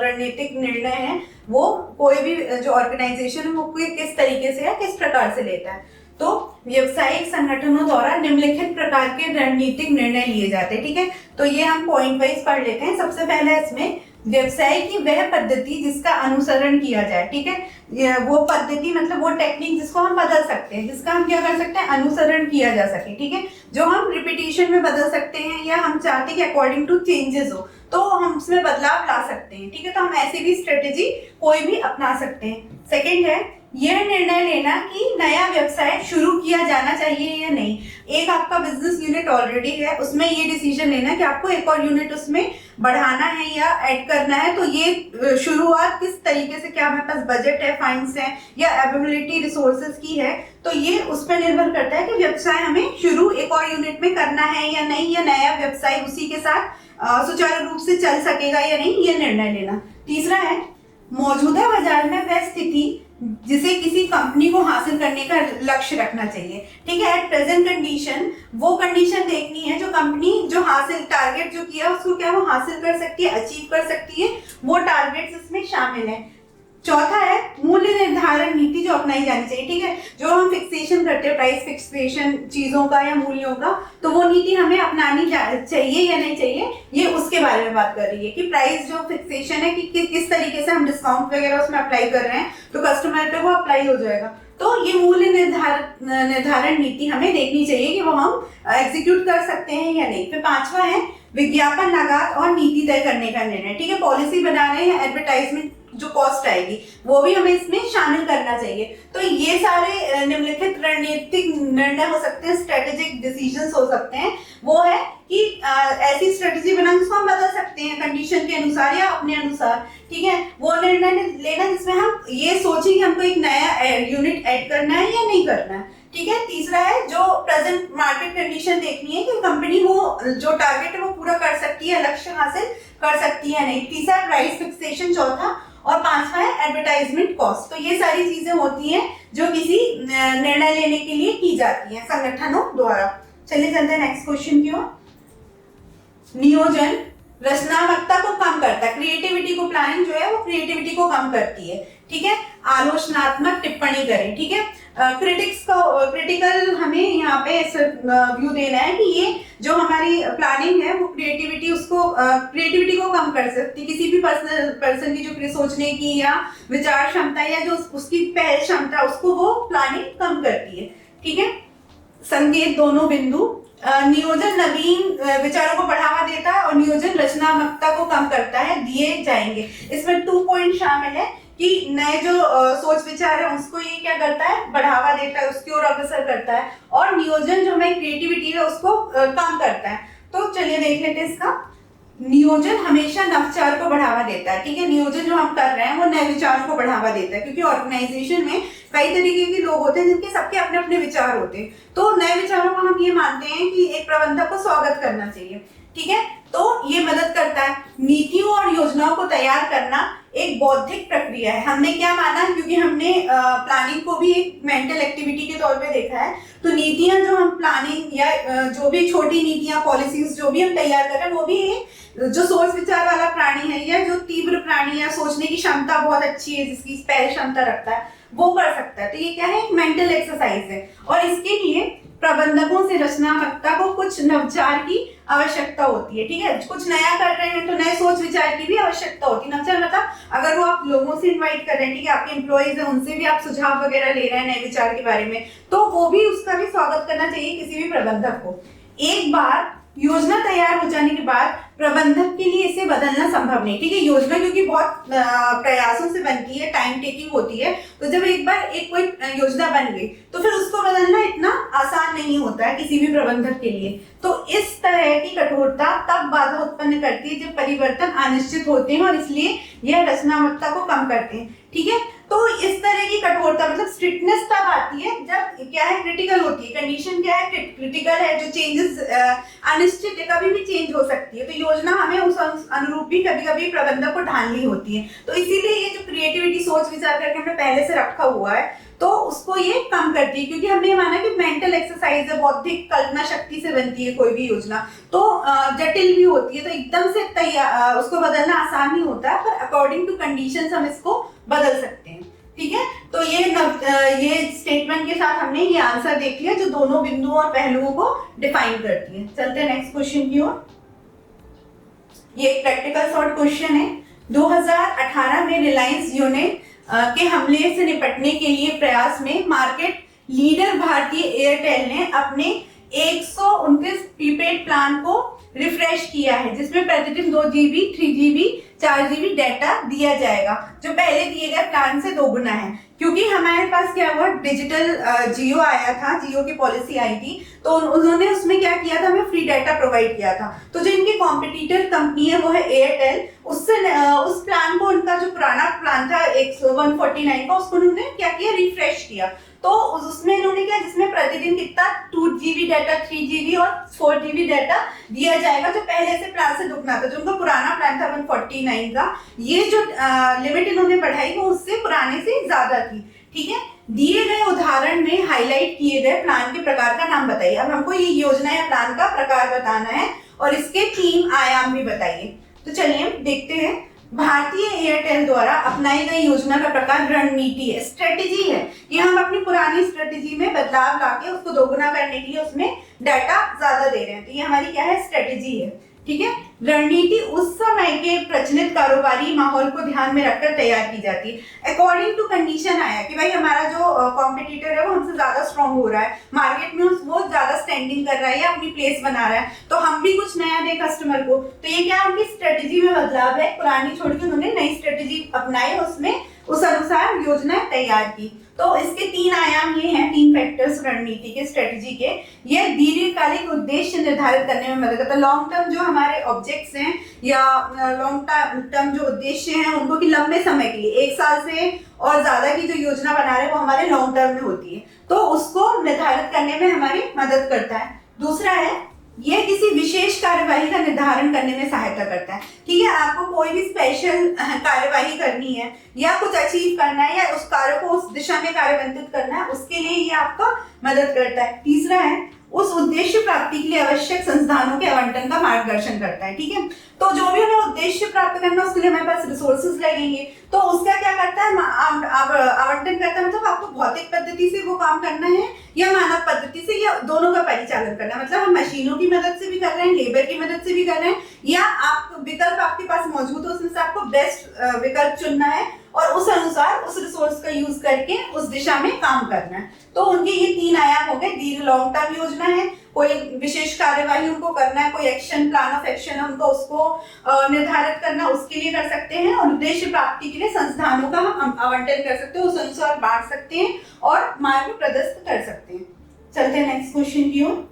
रणनीतिक निर्णय हैं वो कोई भी जो ऑर्गेनाइजेशन है वो किस तरीके से या किस प्रकार से लेता है। तो व्यावसायिक संगठनों द्वारा निम्नलिखित प्रकार के रणनीतिक निर्णय लिए जाते हैं, ठीक है। तो ये हम पॉइंट वाइज पढ़ लेते हैं। सबसे पहले इसमें व्यवसाय की वह पद्धति जिसका अनुसरण किया जाए, ठीक है। वो पद्धति मतलब वो टेक्निक जिसको हम बदल सकते हैं, जिसका हम क्या कर सकते हैं, अनुसरण किया जा सके, ठीक है। जो हम रिपीटिशन में बदल सकते हैं या हम चाहते हैं कि अकॉर्डिंग टू चेंजेस हो तो हम उसमें बदलाव ला सकते हैं, ठीक है। तो हम ऐसी भी स्ट्रेटेजी कोई भी अपना सकते हैं। सेकेंड है यह निर्णय लेना कि नया व्यवसाय शुरू किया जाना चाहिए या नहीं। एक आपका बिजनेस यूनिट ऑलरेडी है, उसमें ये डिसीजन लेना कि आपको एक और यूनिट उसमें बढ़ाना है या ऐड करना है। तो ये शुरुआत किस तरीके से, क्या हमारे पास बजट है, फंड्स है या अवेलेबिलिटी रिसोर्सेज की है, तो ये उस पर निर्भर करता है कि व्यवसाय हमें शुरू एक और यूनिट में करना है या नहीं, या नया व्यवसाय उसी के साथ सुचारू रूप से चल सकेगा या नहीं, ये निर्णय लेना। तीसरा है मौजूदा बाजार में वह स्थिति जिसे किसी कंपनी को हासिल करने का लक्ष्य रखना चाहिए, ठीक है। एट प्रेजेंट कंडीशन वो कंडीशन देखनी है जो कंपनी जो हासिल टारगेट जो किया उसको क्या वो हासिल कर सकती है, अचीव कर सकती है, वो टारगेट्स इसमें शामिल है। चौथा है मूल्य निर्धारण नीति जो अपनाई जानी चाहिए, ठीक है। जो हम फिक्सेशन करते हैं, प्राइस फिक्सेशन चीजों का या मूल्यों का, तो वो नीति हमें अपनानी चाहिए या नहीं चाहिए, ये उसके बारे में बात कर रही है कि प्राइस जो फिक्सेशन है कि किस तरीके से हम डिस्काउंट वगैरह उसमें अप्लाई कर रहे हैं तो कस्टमर पे वो अप्लाई हो जाएगा। तो ये मूल्य निर्धारण नीति हमें देखनी चाहिए कि वो हम एग्जीक्यूट कर सकते हैं या नहीं। फिर पांचवा है विज्ञापन लागत और नीति तय करने का निर्णय, ठीक है। पॉलिसी बना रहे हैं, एडवर्टाइजमेंट जो कॉस्ट आएगी वो भी हमें इसमें शामिल करना चाहिए। तो ये सारे निम्नलिखित रणनीतिक निर्णय हो सकते हैं, स्ट्रेटेजिक डिसीजंस हो सकते हैं। वो है कि ऐसी स्ट्रेटेजी बना जिसको हम बदल सकते हैं कंडीशन के अनुसार या अपने अनुसार, ठीक है। वो निर्णय लेना जिसमें हम ये सोचें कि हमको एक नया यूनिट ऐड करना है या नहीं करना है, ठीक है। तीसरा है जो प्रेजेंट मार्केट कंडीशन देखनी है कि कंपनी वो जो टारगेट है वो पूरा कर सकती है, लक्ष्य हासिल कर सकती है नहीं। तीसरा प्राइस फिक्सेशन चौथा, और पांचवा है एडवर्टाइजमेंट कॉस्ट। तो ये सारी चीजें होती हैं जो किसी निर्णय लेने के लिए की जाती है संगठनों द्वारा। चलिए चलते हैं नेक्स्ट क्वेश्चन की ओर। नियोजन रचनात्मकता को कम करता है, क्रिएटिविटी को, प्लानिंग जो है वो क्रिएटिविटी को कम करती है, ठीक है। आलोचनात्मक टिप्पणी करें, ठीक है। क्रिटिकल हमें यहाँ पे व्यू देना है कि ये जो हमारी प्लानिंग है वो क्रिएटिविटी को कम कर सकती है। किसी भी पर्सन की जो सोचने की या विचार क्षमता या जो उसकी पहल क्षमता उसको वो प्लानिंग कम करती है, ठीक है। संकेत दोनों बिंदु, नियोजन नवीन विचारों को बढ़ावा देता है और नियोजन रचनात्मकता को कम करता है, दिए जाएंगे। इसमें 2 पॉइंट शामिल है कि नए जो सोच विचार है उसको ये क्या करता है, बढ़ावा देता है, उसकी ओर अग्रसर करता है, और नियोजन जो हमारी क्रिएटिविटी है उसको कम करता है। तो चलिए देख लेते हैं इसका। नियोजन हमेशा नवाचार को बढ़ावा देता है, ठीक है। नियोजन जो हम कर रहे हैं वो नए विचारों को बढ़ावा देता है, क्योंकि ऑर्गेनाइजेशन में कई तरीके के लोग होते हैं जिनके सबके अपने अपने विचार होते हैं। तो नए विचारों को हम ये मानते हैं कि एक प्रबंधक को स्वागत करना चाहिए, ठीक है। तो ये मदद करता है। नीतियों और योजनाओं को तैयार करना एक बौद्धिक प्रक्रिया है। हमने क्या माना, क्योंकि हमने प्लानिंग को भी एक मेंटल एक्टिविटी के तौर पे देखा है। तो नीतियां जो हम प्लानिंग या जो भी छोटी नीतियां, पॉलिसीज जो भी हम तैयार कर रहे हैं वो भी जो सोच विचार वाला प्राणी है या जो तीव्र प्राणी है, सोचने की क्षमता बहुत अच्छी है, जिसकी पहल क्षमता रखता है, वो कर सकता है। तो ये क्या है, एक मेंटल एक्सरसाइज है। और इसके लिए प्रबंधकों से रचनात्मकता को कुछ नवाचार की आवश्यकता होती है, ठीक है। कुछ नया कर रहे हैं तो नए सोच विचार की भी आवश्यकता होती है। नवाचार मतलब अगर वो आप लोगों से इनवाइट कर रहे हैं, ठीक है, आपके एम्प्लॉइज हैं, उनसे भी आप सुझाव वगैरह ले रहे हैं नए विचार के बारे में, तो वो भी उसका भी स्वागत करना चाहिए किसी भी प्रबंधक को। एक बार योजना तैयार हो जाने के बाद प्रबंधक के लिए इसे बदलना संभव नहीं, ठीक है। योजना क्योंकि बहुत प्रयासों से बनती है, टाइम टेकिंग होती है, तो जब एक बार एक कोई योजना बन गई तो फिर उसको बदलना इतना आसान नहीं होता है किसी भी प्रबंधक के लिए। तो इस तरह की कठोरता तब बाधा उत्पन्न करती है जब परिवर्तन अनिश्चित होते हैं, और इसलिए यह रचनात्मकता को कम करते हैं, ठीक है। तो इस तरह की कठोरता मतलब स्ट्रिक्टनेस तब आती है जब क्या है, क्रिटिकल होती है। कंडीशन क्या है, क्रिटिकल है, जो चेंजेस अनिश्चित है, कभी भी चेंज हो सकती है। तो योजना हमें उस अनुरूप भी कभी कभी प्रबंधक को ढालनी होती है। तो इसीलिए ये जो क्रिएटिविटी सोच विचार करके हमने पहले से रखा हुआ है, तो उसको ये कम करती है, क्योंकि हमने माना कि मेंटल एक्सरसाइज है, बौद्धिक कल्पना शक्ति से बनती है कोई भी योजना, तो जटिल भी होती है, तो एकदम से तैयार उसको बदलना आसान नहीं होता है, पर अकॉर्डिंग टू कंडीशंस हम इसको बदल सकते हैं, ठीक है। तो ये स्टेटमेंट के साथ हमने ये आंसर देख लिया जो दोनों बिंदुओं और पहलुओं को डिफाइन करती है। चलते हैं नेक्स्ट क्वेश्चन की ओर। ये एक प्रैक्टिकल शॉर्ट क्वेश्चन है। 2018 में रिलायंस यूनिट के हमले से निपटने के लिए प्रयास में मार्केट लीडर भारतीय एयरटेल ने अपने 129 प्रीपेड प्लान को रिफ्रेश किया है, जिसमें प्रतिदिन 2 GB 3 GB 4 GB डाटा दिया जाएगा, जो पहले दिए गए प्लान से दोगुना है। क्योंकि हमारे पास क्या हुआ, डिजिटल जियो आया था, जियो की पॉलिसी आई थी, तो उन्होंने उसमें क्या किया था, हमें फ्री डाटा प्रोवाइड किया था। तो जो इनकी कॉम्पिटिटर कंपनी है वो है एयरटेल, उससे उस प्लान को, उनका जो पुराना प्लान था 149 का, उसको उन्होंने क्या किया, रिफ्रेश किया। तो उसमें इन्होंने क्या, जिसमें प्रतिदिन कितना 2 GB डाटा, 3 GB और 4 GB डाटा दिया जाएगा, जो पहले से प्लान से दुगना था। जो उनका पुराना प्लान था 149 का, ये जो लिमिट इन्होंने बढ़ाई वो उससे पुराने से ज्यादा थी, ठीक है। दिए गए उदाहरण में हाईलाइट किए गए प्लान के प्रकार का नाम बताइए। अब हमको ये योजना या प्लान का प्रकार बताना है और इसके 3 आयाम भी बताइए। तो चलिए हम देखते हैं। भारतीय एयरटेल द्वारा अपनाई गई योजना का प्रकार रणनीति है, स्ट्रेटेजी है। ये हम अपनी पुरानी स्ट्रेटेजी में बदलाव लाके उसको दोगुना करने के लिए उसमें डाटा ज्यादा दे रहे हैं, तो ये हमारी क्या है, स्ट्रेटेजी है, ठीक है। रणनीति उस समय के प्रचलित कारोबारी माहौल को ध्यान में रखकर तैयार की जाती है। अकॉर्डिंग टू कंडीशन आया कि भाई हमारा जो कॉम्पिटिटर है वो हमसे ज्यादा स्ट्रांग हो रहा है, मार्केट में वो ज्यादा स्टैंडिंग कर रहा है या अपनी प्लेस बना रहा है, तो हम भी कुछ नया दें कस्टमर को। तो ये क्या, उनकी स्ट्रेटेजी में बदलाव है, पुरानी छोड़ के उन्होंने नई स्ट्रेटेजी अपनाई, उसमें उस अनुसार योजना तैयार की। तो इसके 3 आयाम ये हैं, 3 फैक्टर्स रणनीति के, स्ट्रेटेजी के। ये दीर्घकालिक उद्देश्य निर्धारित करने में मदद करता है। लॉन्ग टर्म जो हमारे ऑब्जेक्ट्स हैं या लॉन्ग टर्म जो उद्देश्य हैं उनको, कि लंबे समय के लिए 1 साल से और ज्यादा की जो योजना बना रहे हैं वो हमारे लॉन्ग टर्म में होती है। तो उसको निर्धारित करने में हमारी मदद करता है। दूसरा है ये किसी विशेष कार्यवाही का निर्धारण करने में सहायता करता है। ठीक है, आपको कोई भी स्पेशल कार्यवाही करनी है या कुछ अचीव करना है या उस कार्य को उस दिशा में कार्यान्वित करना है, उसके लिए ये आपको मदद करता है। तीसरा है उस उद्देश्य प्राप्ति के लिए आवश्यक संसाधनों के आवंटन का मार्गदर्शन करता है। ठीक है, तो जो भी हमें उद्देश्य प्राप्त करना है उसके लिए हमारे पास रिसोर्सेज लगेंगे, तो उसका क्या करता है आवंटन करता है, मतलब आपको भौतिक पद्धति से वो काम करना है या मानव पद्धति से, या दोनों का परिचालन करना है। मतलब हम मशीनों की मदद से भी कर रहे हैं, लेबर की मदद से भी कर रहे हैं, या आप विकल्प आपके पास मौजूद है उसमें से आपको बेस्ट विकल्प चुनना है और उस अनुसार उस रिसोर्स का यूज करके उस दिशा में काम करना है। तो उनके ये 3 आयाम हो गए। दीर्घ लॉन्ग टर्म योजना है, कोई विशेष कार्यवाही उनको करना है, कोई एक्शन प्लान ऑफ एक्शन है उनको उसको निर्धारित करना, उसके लिए कर सकते हैं। और उद्देश्य प्राप्ति के लिए संसाधनों का हम आवंटन कर सकते हैं, उस अनुसार बांट सकते हैं और मार्ग प्रदर्शित कर सकते हैं। चलते हैं नेक्स्ट क्वेश्चन की ओर।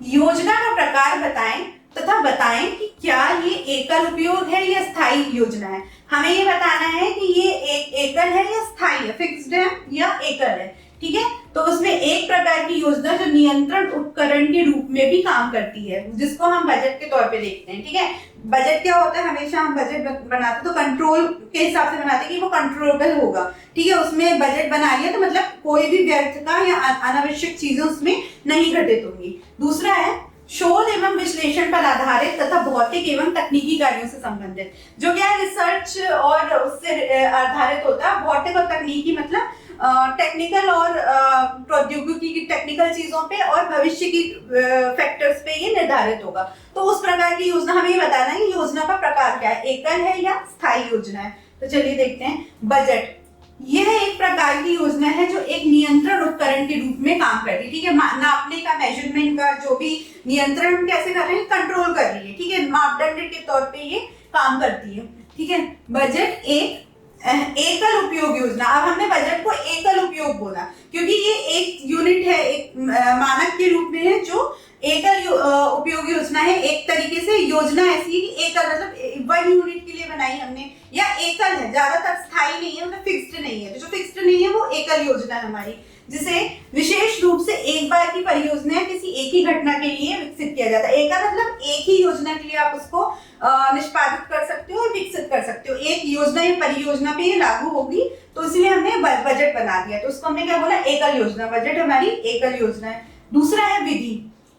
योजना का प्रकार बताएं तथा बताएं कि क्या ये एकल उपयोग है या स्थायी योजना है। हमें ये बताना है कि ये एकल है या स्थायी है, फिक्स्ड है या एकल है। ठीक है, तो उसमें एक प्रकार की योजना जो नियंत्रण उपकरण के रूप में भी काम करती है, जिसको हम बजट के तौर पे देखते हैं। ठीक है, बजट क्या होता है, हमेशा हम बजट बनाते तो कंट्रोल के हिसाब से बनाते कि वो कंट्रोलेबल होगा। ठीक है, उसमें बजट बना लिया तो मतलब कोई भी व्यर्थता या अनावश्यक चीजें उसमें नहीं घटित होंगी। दूसरा है शोध एवं विश्लेषण पर आधारित तथा भौतिक एवं तकनीकी कार्यों से संबंधित, जो क्या है रिसर्च और उससे आधारित होता है। भौतिक और तकनीकी मतलब टेक्निकल और प्रौद्योगिकी की टेक्निकल चीजों पे और भविष्य की फैक्टर्स पे ये निर्धारित होगा। तो उस प्रकार की योजना हमें ये बताना है कि योजना का प्रकार क्या है, एकल है या स्थायी योजना है। तो चलिए देखते हैं। बजट यह एक प्रकार की योजना है जो एक नियंत्रण उपकरण के रूप में काम करती है। ठीक है, नापने का, मेजरमेंट का जो भी नियंत्रण कैसे कर रहे हैं, कंट्रोल कर रही है। ठीक है, मापदंड के तौर पे ये काम करती है। ठीक है, बजट एक एकल उपयोग योजना। अब हमने बजट को एकल उपयोग बोला क्योंकि ये एक यूनिट है, एक मानक के रूप में है जो एकल उपयोग योजना है। एक तरीके से योजना ऐसी है कि एकल मतलब 1 यूनिट के लिए बनाई हमने, या एकल है, ज्यादातर स्थायी नहीं है, मतलब फिक्स्ड नहीं है। तो जो फिक्स्ड नहीं है वो एकल योजना है हमारी, जिसे विशेष रूप से एक बार की परियोजना किसी एक ही घटना के लिए विकसित किया जाता है। एकल मतलब एक ही योजना के लिए आप उसको निष्पादित कर सकते हो और विकसित कर सकते हो। एक योजना या परियोजना पे ये लागू होगी, तो इसलिए हमने बजट बना दिया। तो उसको हमने क्या बोला, एकल योजना। बजट हमारी एकल योजना है। दूसरा है विधि।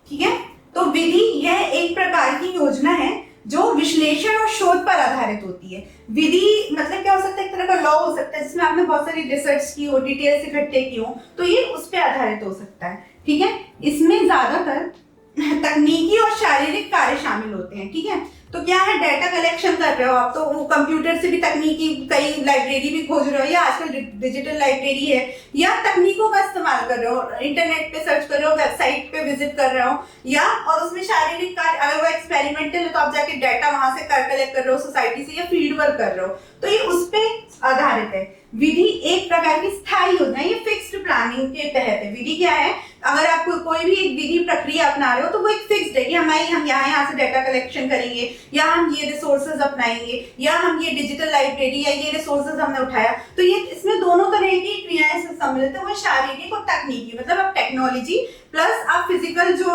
ठीक है, तो विधि यह एक प्रकार की योजना है जो विश्लेषण और शोध पर आधारित होती है। विधि मतलब क्या हो सकता है, एक तरह का लॉ हो सकता है जिसमें आपने बहुत सारी रिसर्च की हो, डिटेल्स इकट्ठे की हो, तो ये उस पर आधारित हो सकता है। ठीक है, इसमें ज्यादातर तकनीकी और शारीरिक कार्य शामिल होते हैं। ठीक है, तो क्या है, डाटा कलेक्शन कर रहे हो आप, तो वो कंप्यूटर से भी तकनीकी कई लाइब्रेरी भी खोज रहे हो, या आजकल डिजिटल लाइब्रेरी है, या तकनीकों का इस्तेमाल कर रहे हो, इंटरनेट पे सर्च कर रहे हो, वेबसाइट पे विजिट कर रहे हो, या और उसमें शारीरिक कार्य, अगर वो एक्सपेरिमेंटल है तो आप जाके डाटा वहां से कलेक्ट कर रहे हो सोसाइटी से, या फील्ड वर्क कर रहे हो, तो ये उस पर आधारित है। विधि एक प्रकार की स्थायी योजना है, ये फिक्स्ड प्लानिंग के तहत है। विधि क्या है, अगर आप कोई भी एक विधि प्रक्रिया अपना रहे हो तो वो एक फिक्स्ड है कि हम यहाँ से डाटा कलेक्शन करेंगे, या हम ये रिसोर्सेज अपनाएंगे, या हम ये डिजिटल लाइब्रेरी या ये रिसोर्सेज हमने उठाया। तो ये इसमें दोनों तरह की क्रियाएं सम्मिलित है, वो शारीरिक और तकनीकी, मतलब आप टेक्नोलॉजी प्लस आप फिजिकल जो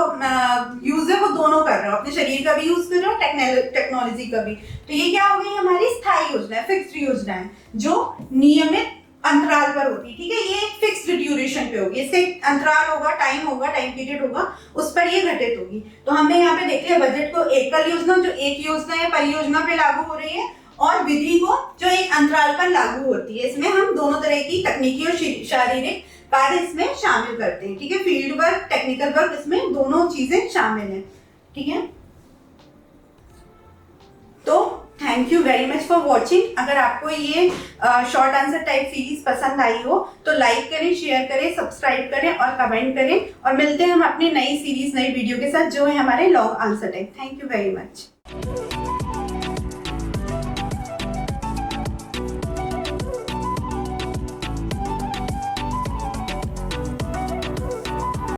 यूज है वो दोनों कर रहे हो, अपने शरीर का भी यूज कर रहे हो, टेक्नोलॉजी का भी। तो ये क्या हो गई, हमारी स्थायी योजना है, फिक्स्ड योजना है जो नियमित अंतराल पर होती है। ठीक है, ये एक फिक्स्ड ड्यूरेशन पे होगी, इससे अंतराल होगा, टाइम पीरियड होगा, उस पर ये घटित होगी। तो हमने यहाँ पे देख लिया बजट को एकल योजना जो एक योजना या परियोजना पे लागू हो रही है, और विधि को जो एक अंतराल पर लागू होती है। इसमें हम दोनों तरह की तकनीकी और शारीरिक कार्य इसमें शामिल करते हैं। ठीक है, फील्ड वर्क, टेक्निकल वर्क, इसमें दोनों चीजें शामिल हैं। ठीक है, तो thank you very much for watching. अगर आपको ये शॉर्ट आंसर टाइप सीरीज पसंद आई हो तो लाइक करें, शेयर करें, सब्सक्राइब करें और कमेंट करें, और मिलते हैं हम अपनी नई सीरीज, नई वीडियो के साथ जो है हमारे long answer type. Thank you very much.